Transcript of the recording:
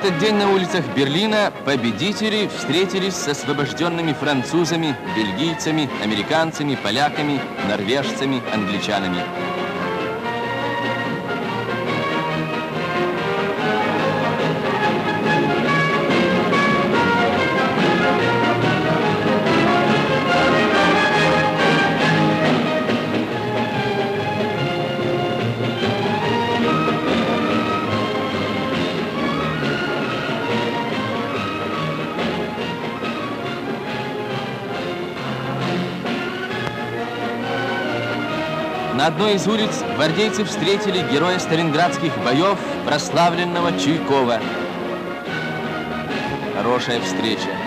этот день на улицах Берлина победители встретились с освобожденными французами, бельгийцами, американцами, поляками, норвежцами, англичанами. На одной из улиц гвардейцы встретили героя сталинградских боев, прославленного Чуйкова. Хорошая встреча.